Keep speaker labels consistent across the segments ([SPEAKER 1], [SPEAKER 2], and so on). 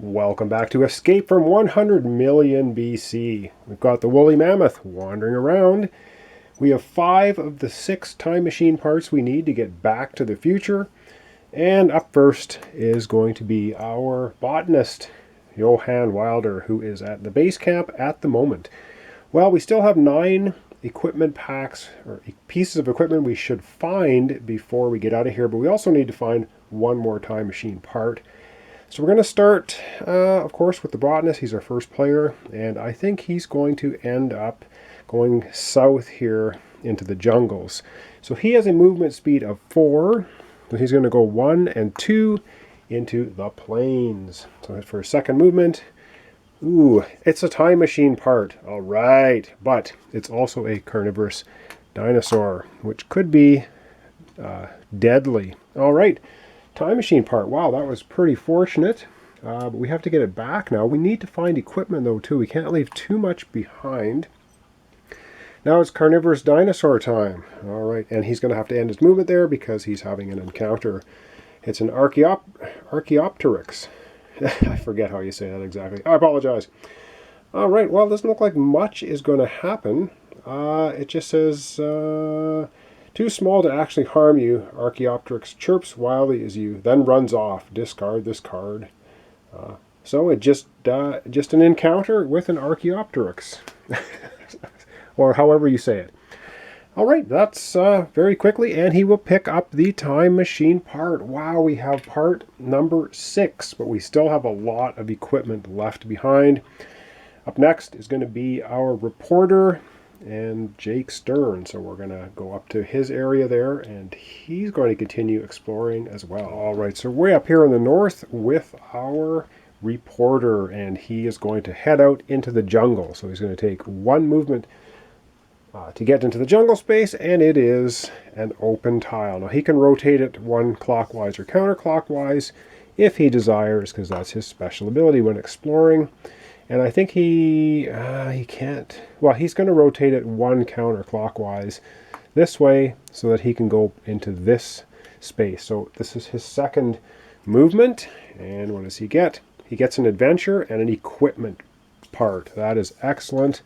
[SPEAKER 1] Welcome back to Escape from 100 million BC. We've got the woolly mammoth wandering around. We have 5 of the 6 time machine parts we need to get back to the future. And up first is going to be our botanist, Johann Wilder, who is at the base camp at the moment. Well, we still have 9 equipment packs, or pieces of equipment we should find before we get out of here, but we also need to find one more time machine part. So we're going to start, of course, with the botanist. He's our first player, and I think he's going to end up going south here into the jungles. So he has a movement speed of 4, so he's going to go 1 and 2 into the plains. So for his second movement, ooh, it's a time machine part. All right, but it's also a carnivorous dinosaur, which could be deadly. All right. Time machine part. Wow, that was pretty fortunate. But we have to get it back now. We need to find equipment though too. We can't leave too much behind. Now it's carnivorous dinosaur time. All right, and he's going to have to end his movement there because he's having an encounter. It's an Archaeopteryx. I forget how you say that exactly. I apologize. All right, well, it doesn't look like much is going to happen. It just says... too small to actually harm you, Archaeopteryx chirps wildly as you, then runs off. Discard this card. So it just an encounter with an Archaeopteryx. Or however you say it. Alright, that's very quickly, and he will pick up the time machine part. Wow, we have part number 6, but we still have a lot of equipment left behind. Up next is going to be our reporter, and Jake Stern. So we're going to go up to his area there, and he's going to continue exploring as well. All right, so way up here in the north with our reporter, and he is going to head out into the jungle. So he's going to take 1 movement to get into the jungle space, and it is an open tile. Now he can rotate it 1 clockwise or counterclockwise if he desires, because that's his special ability when exploring. And I think he can't. Well, he's going to rotate it 1 counterclockwise this way so that he can go into this space. So this is his second movement. And what does he get? He gets an adventure and an equipment part. That is excellent.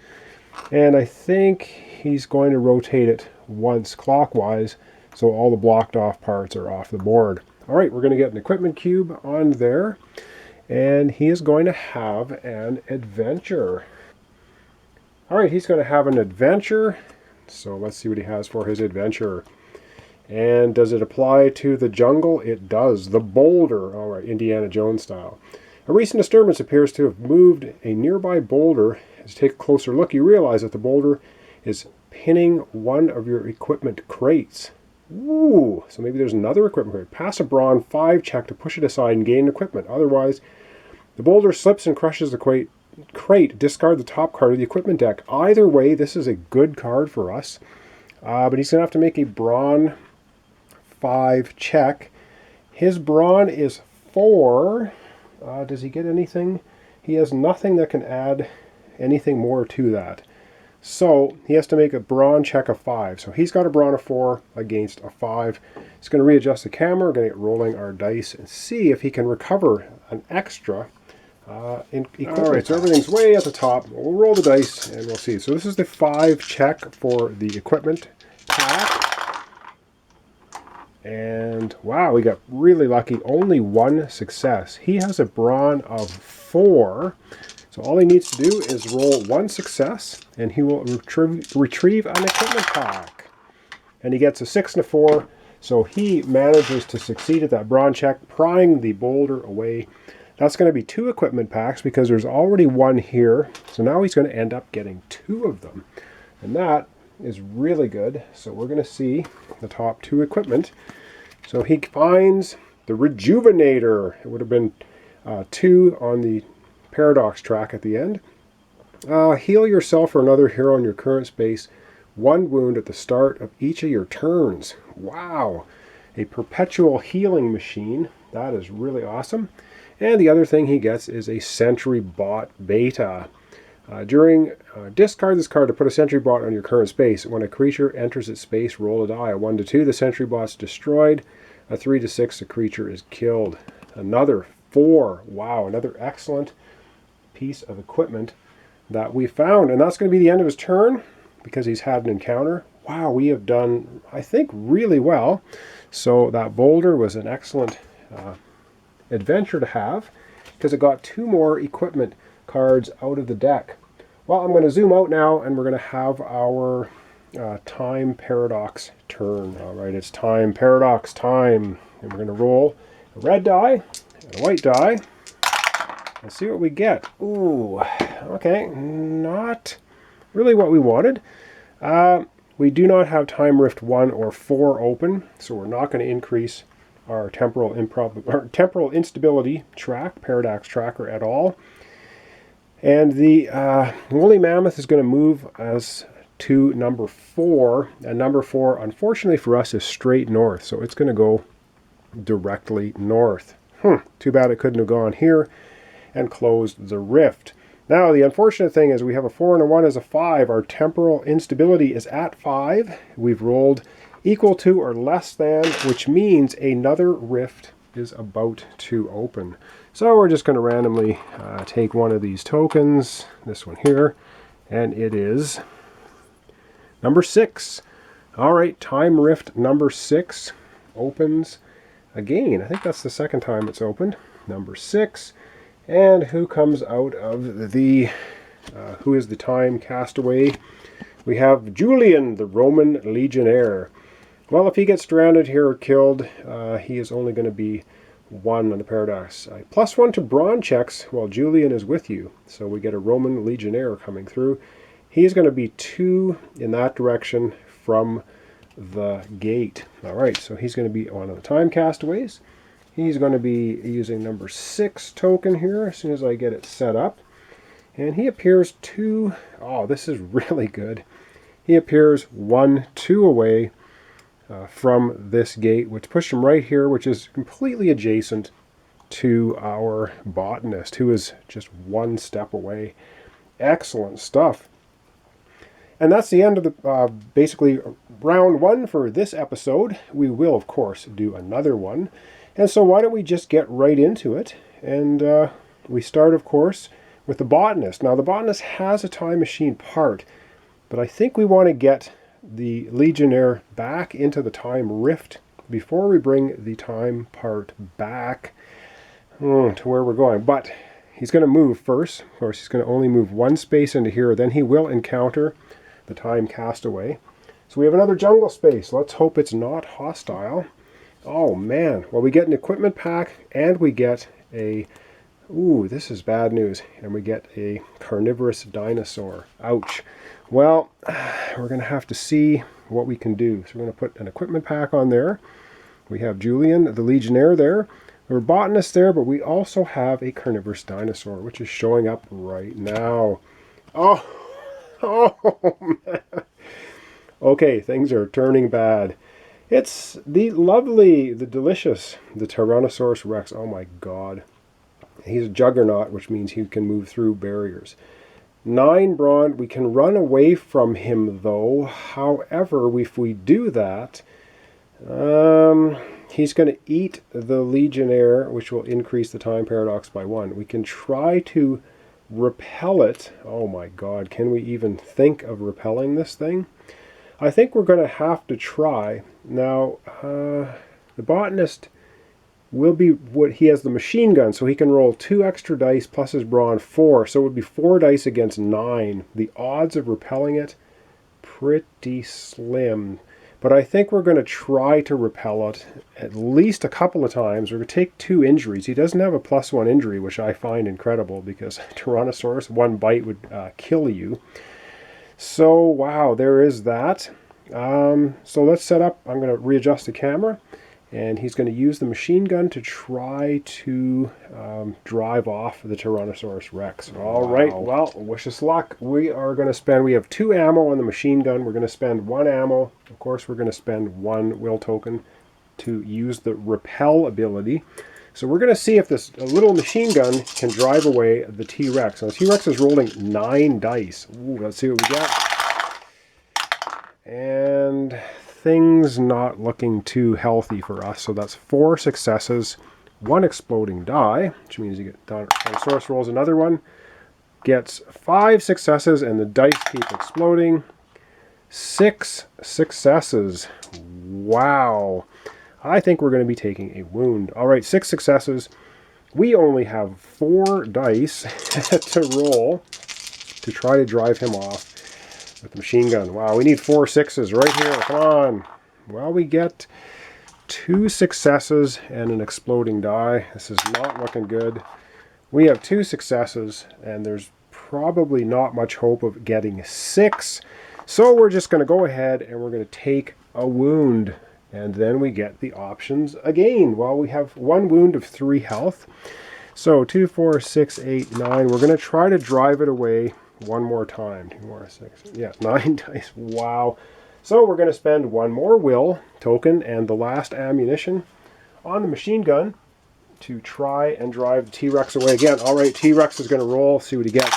[SPEAKER 1] And I think he's going to rotate it once clockwise so all the blocked off parts are off the board. All right, we're going to get an equipment cube on there. And he is going to have an adventure. All right, he's going to have an adventure. So let's see what he has for his adventure. And does it apply to the jungle? It does. The boulder. All right, Indiana Jones style. A recent disturbance appears to have moved a nearby boulder. As you take a closer look, you realize that the boulder is pinning one of your equipment crates. Ooh, so maybe there's another equipment crate. Pass a brawn 5 check to push it aside and gain equipment. Otherwise, the boulder slips and crushes the crate. Discard the top card of the equipment deck. Either way, this is a good card for us. But he's going to have to make a brawn 5 check. His brawn is 4. Does he get anything? He has nothing that can add anything more to that. So he has to make a brawn check of 5. So he's got a brawn of 4 against a 5. He's going to readjust the camera. We're going to get rolling our dice and see if he can recover an extra in equipment. All right, so everything's way at the top. We'll roll the dice and we'll see. So this is the 5 check for the equipment pack. And wow, we got really lucky. Only 1 success. He has a brawn of 4. So all he needs to do is roll 1 success, and he will retrieve an equipment pack. And he gets a 6 and a 4, so he manages to succeed at that brawn check, prying the boulder away. That's going to be 2 equipment packs because there's already 1 here. So now he's going to end up getting 2 of them. And that is really good. So we're going to see the top 2 equipment. So he finds the Rejuvenator. It would have been 2 on the paradox track at the end. Heal yourself or another hero in your current space 1 wound at the start of each of your turns. Wow, a perpetual healing machine. That is really awesome. And the other thing he gets is a Sentry Bot Beta. Discard this card to put a Sentry Bot on your current space. When a creature enters its space, roll a die. A 1 to 2, the Sentry Bot's destroyed. A 3 to 6, the creature is killed. Another 4. Wow, another excellent piece of equipment that we found. And that's going to be the end of his turn because he's had an encounter. Wow, we have done, I think, really well. So that boulder was an excellent adventure to have because it got 2 more equipment cards out of the deck. Well, I'm going to zoom out now and we're going to have our time paradox turn. All right, it's time paradox time. And we're going to roll a red die and a white die and see what we get. Ooh, okay, not really what we wanted. We do not have time rift 1 or 4 open, so we're not going to increase our temporal instability track, paradox tracker at all. And the woolly mammoth is going to move us to number 4, and number 4, unfortunately for us, is straight north, so it's going to go directly north. Too bad it couldn't have gone here and closed the rift. Now, the unfortunate thing is we have a 4 and a 1 as a 5. Our temporal instability is at 5. We've rolled equal to or less than, which means another rift is about to open. So we're just going to randomly take one of these tokens, this one here, and it is number 6. All right, time rift number 6 opens again. I think that's the second time it's opened. Number 6. And who comes out of the, who is the time castaway? We have Julian, the Roman legionnaire. Well, if he gets stranded here or killed, he is only going to be 1 on the paradox. +1 to brawn checks while Julian is with you. So we get a Roman legionnaire coming through. He's going to be 2 in that direction from the gate. All right, so he's going to be one of the time castaways. He's going to be using number 6 token here as soon as I get it set up. And he appears 2, oh, this is really good. He appears 1, 2 away from this gate, which pushed him right here, which is completely adjacent to our botanist, who is just 1 step away. Excellent stuff. And that's the end of the basically round 1 for this episode. We will, of course, do another one. And so why don't we just get right into it? And we start, of course, with the botanist. Now, the botanist has a time machine part, but I think we want to get the legionnaire back into the time rift before we bring the time part back to where we're going. But he's going to move first. Of course, he's going to only move 1 space into here. Then he will encounter the time castaway. So we have another jungle space. Let's hope it's not hostile. Oh man, well, we get an equipment pack and we get a, ooh, this is bad news, and we get a carnivorous dinosaur. Ouch. Well, we're going to have to see what we can do. So we're going to put an equipment pack on there. We have Julian, the legionnaire there. We're botanist there, but we also have a carnivorous dinosaur, which is showing up right now. Oh, oh man. Okay, things are turning bad. It's the lovely, the delicious, the Tyrannosaurus Rex. Oh my god. He's a juggernaut, which means he can move through barriers. 9 brawn. We can run away from him, though. However, if we do that, he's going to eat the legionnaire, which will increase the time paradox by 1. We can try to repel it. Oh my god, can we even think of repelling this thing? I think we're going to have to try. Now, the botanist will be, he has the machine gun, so he can roll 2 extra dice plus his brawn 4, so it would be 4 dice against 9. The odds of repelling it, pretty slim. But I think we're going to try to repel it at least a couple of times. We're going to take 2 injuries. He doesn't have a +1 injury, which I find incredible, because Tyrannosaurus, 1 bite would kill you. So, wow, there is that. So let's set up. I'm going to readjust the camera, and he's going to use the machine gun to try to drive off the Tyrannosaurus Rex. All right, well, wish us luck. We are going to spend, we have 2 ammo on the machine gun. We're going to spend 1 ammo. Of course, we're going to spend 1 will token to use the repel ability. So we're going to see if this little machine gun can drive away the T-Rex. Now, the T-Rex is rolling 9 dice. Ooh, let's see what we get. And things not looking too healthy for us. So that's 4 successes, 1 exploding die, which means you get Dinosaurus rolls another one, gets 5 successes, and the dice keep exploding. 6 successes. Wow. I think we're going to be taking a wound. All right, 6 successes. We only have 4 dice to roll to try to drive him off with the machine gun. Wow, we need 4 6s right here. Come on. Well, we get 2 successes and an exploding die. This is not looking good. We have 2 successes, and there's probably not much hope of getting 6. So we're just going to go ahead and we're going to take a wound. And then we get the options again. Well, we have 1 wound of 3 health. So 2, 4, 6, 8, 9. We're going to try to drive it away one more time. 2 more, 6. Yeah, 9 dice. Wow. So we're going to spend 1 more will token and the last ammunition on the machine gun to try and drive the T-Rex away again. All right, T-Rex is going to roll. See what he gets.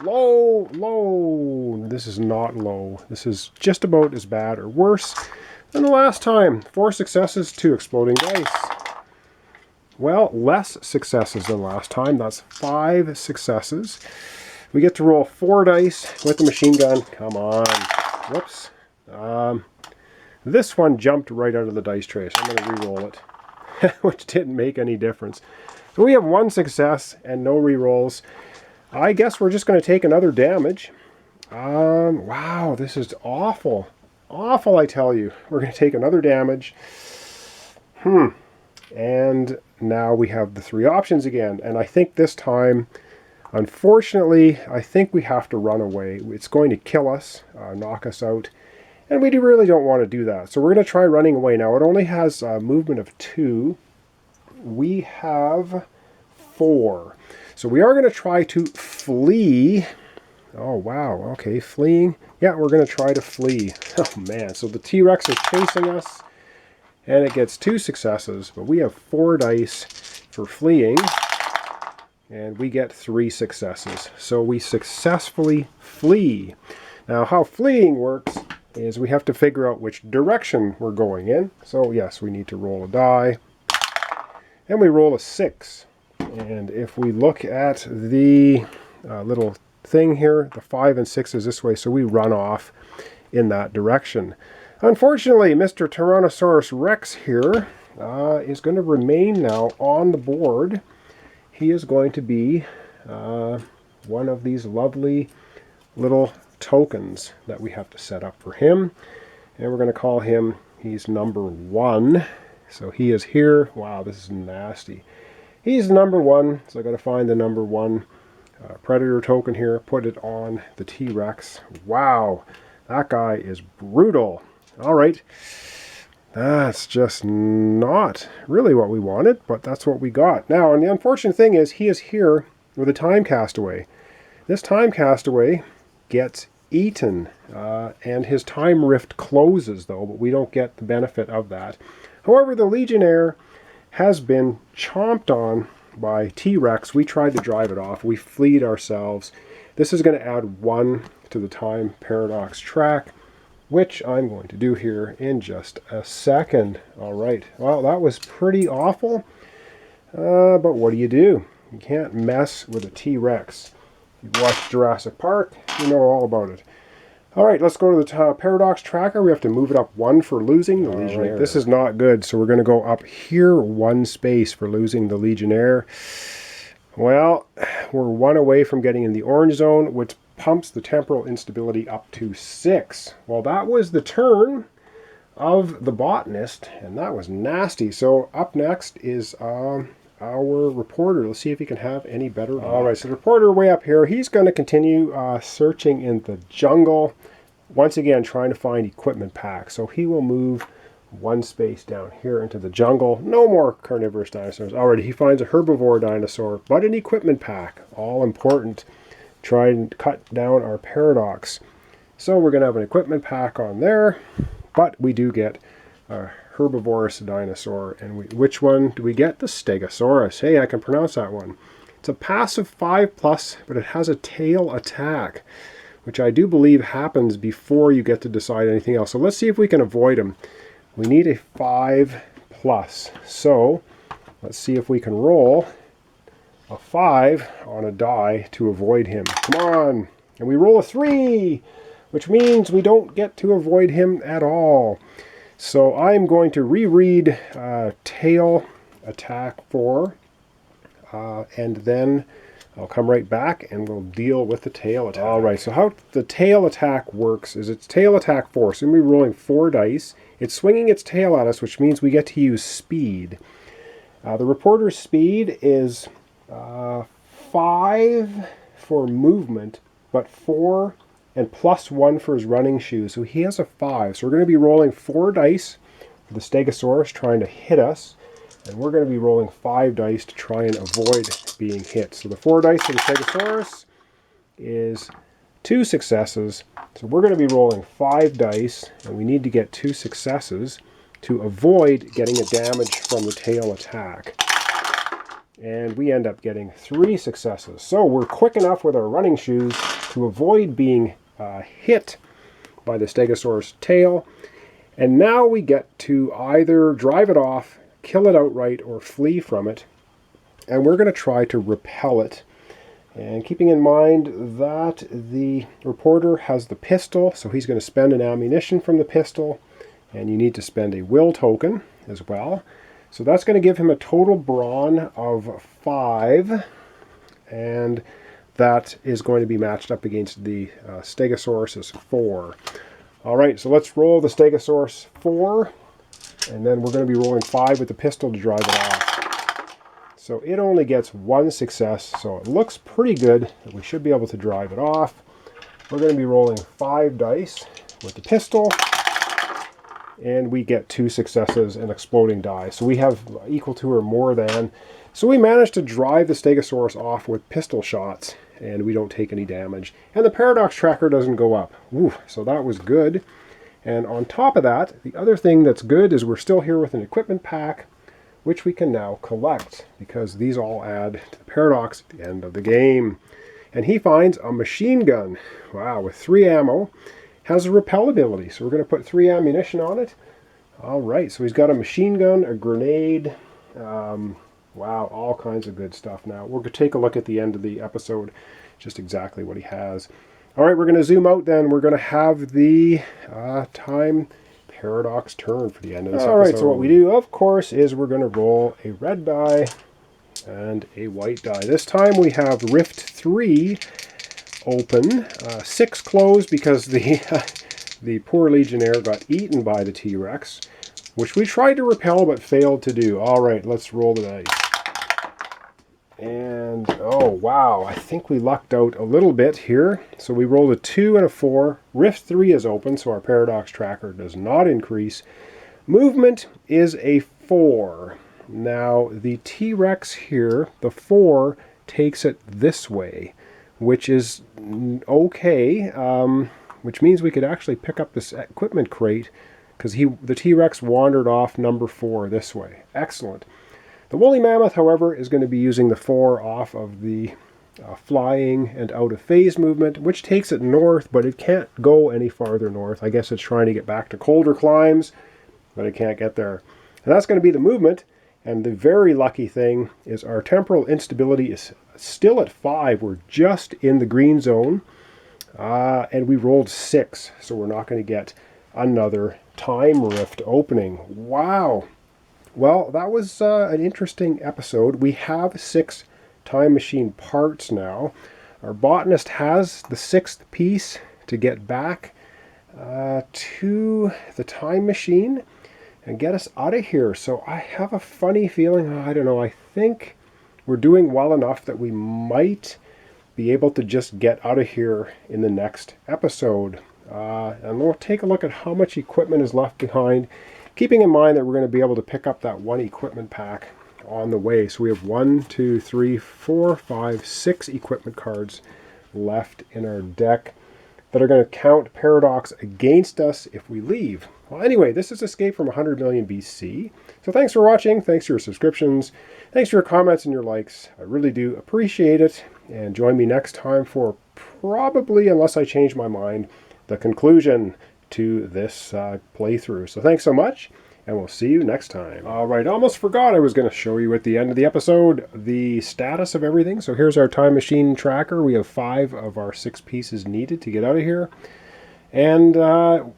[SPEAKER 1] Low, low. This is not low. This is just about as bad or worse than the last time. 4 successes, 2 exploding dice. Well, less successes than last time. That's 5 successes. We get to roll 4 dice with the machine gun. Come on. Whoops. This one jumped right out of the dice tray, so I'm going to re-roll it, which didn't make any difference. So we have 1 success and no re-rolls. I guess we're just going to take another damage. Wow, this is awful. Awful, I tell you. We're going to take another damage. And now we have the 3 options again. And I think this time, unfortunately, I think we have to run away. It's going to kill us, knock us out. And we really don't want to do that. So we're going to try running away. Now, it only has a movement of 2. We have 4. So we are going to try to flee. Oh, wow. Okay, fleeing. Yeah, we're going to try to flee. Oh, man. So the T-Rex is chasing us, and it gets 2 successes, but we have 4 dice for fleeing, and we get 3 successes. So we successfully flee. Now, how fleeing works is we have to figure out which direction we're going in. So, yes, we need to roll a die, and we roll a 6. And if we look at the little thing here, the 5 and 6 is this way, so we run off in that direction. Unfortunately, Mr. Tyrannosaurus Rex here is going to remain now on the board. He is going to be one of these lovely little tokens that we have to set up for him. And we're going to call him, he's number 1. So he is here. Wow, this is nasty. He's number 1, so I got to find the number 1 predator token here, put it on the T-Rex. Wow, that guy is brutal. All right, that's just not really what we wanted, but that's what we got. Now, and the unfortunate thing is he is here with a time castaway. This time castaway gets eaten, and his time rift closes, though, but we don't get the benefit of that. However, the Legionnaire has been chomped on by T-Rex. We tried to drive it off. We fleed ourselves. This is going to add 1 to the time paradox track, which I'm going to do here in just a second. All right. Well, that was pretty awful, but what do? You can't mess with a T-Rex. If you've watched Jurassic Park, you know all about it. All right, let's go to the paradox tracker. We have to move it up 1 for losing the Legionnaire. Right, this is not good, so we're going to go up here 1 space for losing the Legionnaire. Well, we're 1 away from getting in the orange zone, which pumps the temporal instability up to 6. Well, that was the turn of the Botanist, and that was nasty. So up next is our reporter. Let's see if he can have any better luck. All right, so the reporter way up here, he's going to continue searching in the jungle, once again trying to find equipment packs. So he will move 1 space down here into the jungle. No more carnivorous dinosaurs. Already he finds a herbivore dinosaur, but an equipment pack. All important. Try and cut down our paradox. So we're going to have an equipment pack on there, but we do get a herbivorous dinosaur. And which one do we get? The Stegosaurus. Hey, I can pronounce that one. It's a passive 5+, but it has a tail attack, which I do believe happens before you get to decide anything else. So let's see if we can avoid him. We need a 5+. So Let's see if we can roll a 5 on a die to avoid him. Come on! And we roll a 3, which means we don't get to avoid him at all. So I'm going to reread tail attack 4, and then I'll come right back and we'll deal with the tail attack. Alright, so how the tail attack works is it's tail attack 4. So we're rolling 4 dice. It's swinging its tail at us, which means we get to use speed. The reporter's speed is 5 for movement, but 4 and +1 for his running shoes. So he has a 5. So we're going to be rolling 4 dice for the Stegosaurus trying to hit us. And we're going to be rolling 5 dice to try and avoid being hit. So the 4 dice for the Stegosaurus is 2 successes. So we're going to be rolling 5 dice, and we need to get 2 successes to avoid getting a damage from the tail attack. And we end up getting 3 successes. So we're quick enough with our running shoes to avoid being hit by the Stegosaurus tail. And now we get to either drive it off, kill it outright, or flee from it. And we're going to try to repel it. And keeping in mind that the reporter has the pistol, so he's going to spend an ammunition from the pistol. And you need to spend a will token as well. So that's going to give him a total brawn of 5. And that is going to be matched up against the Stegosaurus' 4. Alright, so let's roll the Stegosaurus 4. And then we're going to be rolling 5 with the pistol to drive it off. So it only gets 1 success, so it looks pretty good that we should be able to drive it off. We're going to be rolling 5 dice with the pistol, and we get 2 successes and exploding die. So we have equal to or more than. So we managed to drive the Stegosaurus off with pistol shots, and we don't take any damage. And the paradox tracker doesn't go up. Ooh, so that was good. And on top of that, the other thing that's good is we're still here with an equipment pack, which we can now collect, because these all add to the paradox at the end of the game. And he finds a machine gun. Wow, with 3 ammo. Has a repel ability, so we're going to put 3 ammunition on it. Alright, so he's got a machine gun, a grenade. Wow, all kinds of good stuff now. We're going to take a look at the end of the episode, just exactly what he has. Alright, we're going to zoom out then. We're going to have the time paradox turn for the end of this episode. Alright, so what we do, of course, is we're going to roll a red die and a white die. This time we have Rift 3 open, 6 closed because the poor Legionnaire got eaten by the T-Rex, which we tried to repel but failed to do. Alright, let's roll the dice. And, oh wow, I think we lucked out a little bit here. So we rolled a 2 and a 4. Rift 3 is open, so our paradox tracker does not increase. Movement is a 4. Now, the T-Rex here, the 4, takes it this way, which is okay, which means we could actually pick up this equipment crate, because the T-Rex wandered off number 4 this way. Excellent. The woolly mammoth, however, is going to be using the 4 off of the flying and out of phase movement, which takes it north, but it can't go any farther north. I guess it's trying to get back to colder climes, but it can't get there. And that's going to be the movement. And the very lucky thing is our temporal instability is still at 5. We're just in the green zone. And we rolled 6, so we're not going to get another time rift opening. Wow. Well, that was an interesting episode. We have 6 time machine parts now. Our botanist has the 6th piece to get back to the time machine and get us out of here. So I have a funny feeling, I don't know, I think we're doing well enough that we might be able to just get out of here in the next episode. And we'll take a look at how much equipment is left behind, keeping in mind that we're going to be able to pick up that 1 equipment pack on the way. So we have 1, 2, 3, 4, 5, 6 equipment cards left in our deck that are going to count paradox against us if we leave. Well, anyway, this is Escape from 100 million BC. So thanks for watching. Thanks for your subscriptions. Thanks for your comments and your likes. I really do appreciate it. And join me next time for probably, unless I change my mind, the conclusion to this playthrough. So thanks so much, and we'll see you next time. All right, almost forgot I was going to show you at the end of the episode the status of everything. So here's our time machine tracker. We have 5 of our 6 pieces needed to get out of here. And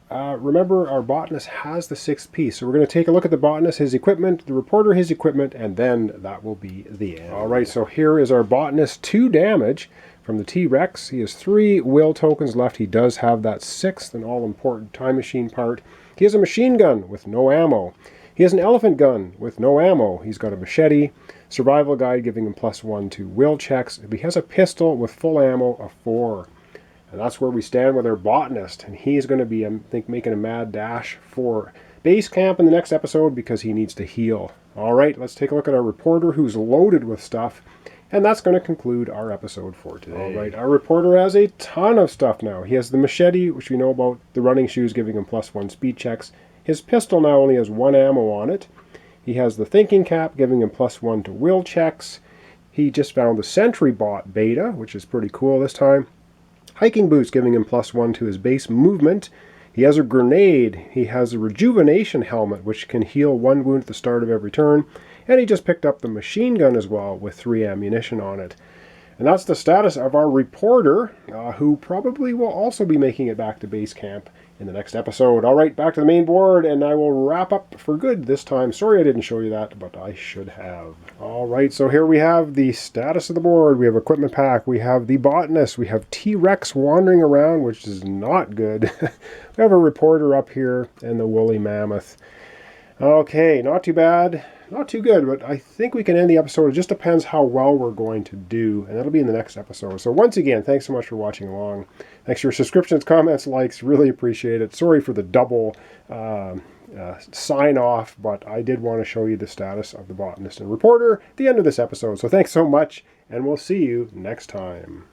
[SPEAKER 1] remember, our botanist has the 6th piece. So we're going to take a look at the botanist, his equipment, the reporter, his equipment, and then that will be the end. All right, so here is our botanist, 2 damage from the T-Rex. He has 3 will tokens left. He does have that 6th and all-important time machine part. He has a machine gun with no ammo. He has an elephant gun with no ammo. He's got a machete, survival guide giving him +1 to will checks. He has a pistol with full ammo of 4. And that's where we stand with our botanist. And he's going to be, I think, making a mad dash for base camp in the next episode because he needs to heal. All right, let's take a look at our reporter who's loaded with stuff. And that's going to conclude our episode for today. All right, our reporter has a ton of stuff now. He has the machete, which we know about, the running shoes giving him +1 speed checks. His pistol now only has 1 ammo on it. He has the thinking cap giving him +1 to will checks. He just found the sentry bot beta, which is pretty cool this time. Hiking boots giving him +1 to his base movement. He has a grenade. He has a rejuvenation helmet, which can heal 1 wound at the start of every turn. And he just picked up the machine gun as well with 3 ammunition on it. And that's the status of our reporter, who probably will also be making it back to base camp in the next episode. All right, back to the main board, and I will wrap up for good this time. Sorry I didn't show you that, but I should have. All right, so here we have the status of the board. We have equipment pack. We have the botanist. We have T-Rex wandering around, which is not good. We have a reporter up here and the woolly mammoth. Okay, not too bad. Not too good, but I think we can end the episode. It just depends how well we're going to do, and that'll be in the next episode. So once again, thanks so much for watching along. Thanks for your subscriptions, comments, likes. Really appreciate it. Sorry for the double sign off, but I did want to show you the status of the botanist and reporter at the end of this episode. So thanks so much, and we'll see you next time.